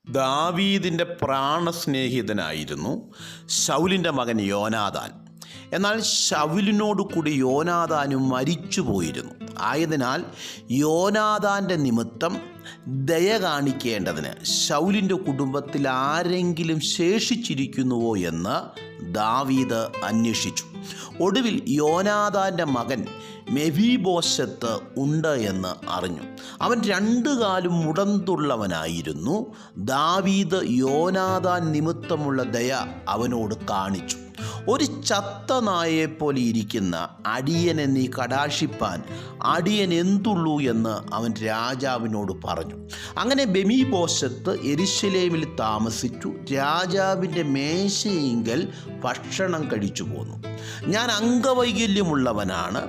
ദാവീദിൻ്റെ പ്രാണസ്നേഹിതനായിരുന്നു ശൗലിൻ്റെ മകൻ യോനാഥാൻ. എന്നാൽ ശൗലിനോട് കൂടി യോനാഥാനും മരിച്ചുപോയിരുന്നു. ആയതിനാൽ യോനാഥാൻ്റെ നിമിത്തം ദയ കാണിക്കേണ്ടതിന് ശൗലിൻ്റെ കുടുംബത്തിൽ ആരെങ്കിലും ശേഷിച്ചിരിക്കുന്നുവോ എന്ന് ദാവീദ് അന്വേഷിച്ചു. ഒടുവിൽ യോനാഥാൻ്റെ മകൻ മെഫീബോശത്ത് ഉണ്ട് എന്ന് അറിഞ്ഞു. അവൻ 2 കാലും മുടന്തുള്ളവനായിരുന്നു. ദാവീദ് യോനാഥാൻ നിമിത്തമുള്ള ദയ അവനോട് കാണിച്ചു. ഒരു ചത്ത നായെപ്പോലെ ഇരിക്കുന്ന അടിയനെ നീ കടാക്ഷിപ്പാൻ അടിയൻ എന്തുള്ളൂ എന്ന് അവൻ രാജാവിനോട് പറഞ്ഞു. അങ്ങനെ മെഫീബോശത്ത് യെരൂശലേമിൽ താമസിച്ചു. രാജാവിൻ്റെ മേശയിങ്കൽ ഭക്ഷണം കഴിച്ചു പോന്നു. ഞാൻ അംഗവൈകല്യമുള്ളവനാണ്,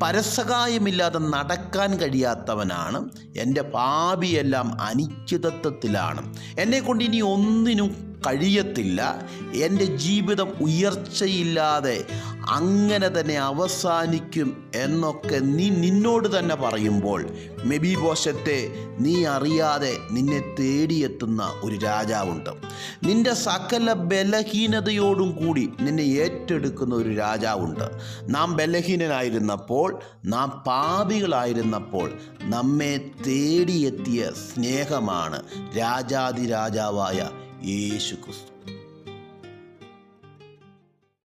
പരസഹായമില്ലാതെ നടക്കാൻ കഴിയാത്തവനാണ്, എൻ്റെ ഭാവിയെല്ലാം അനിശ്ചിതത്വത്തിലാണ്, എന്നെക്കൊണ്ട് ഇനി ഒന്നിനും കഴിയത്തില്ല, എൻ്റെ ജീവിതം ഉയർച്ചയില്ലാതെ അങ്ങനെ തന്നെ അവസാനിക്കും എന്നൊക്കെ നിന്നോട് തന്നെ പറയുമ്പോൾ, മെഫീബോശത്തെ, നീ അറിയാതെ നിന്നെ തേടിയെത്തുന്ന ഒരു രാജാവുണ്ട്. നിൻ്റെ സകല ബലഹീനതയോടും കൂടി നിന്നെ ഏറ്റെടുക്കുന്ന ഒരു രാജാവുണ്ട്. നാം ബലഹീനനായിരുന്നപ്പോൾ, നാം പാപികളായിരുന്നപ്പോൾ നമ്മെ തേടിയെത്തിയ സ്നേഹമാണ് രാജാതിരാജാവായ യേശു ക്രിസ്തു.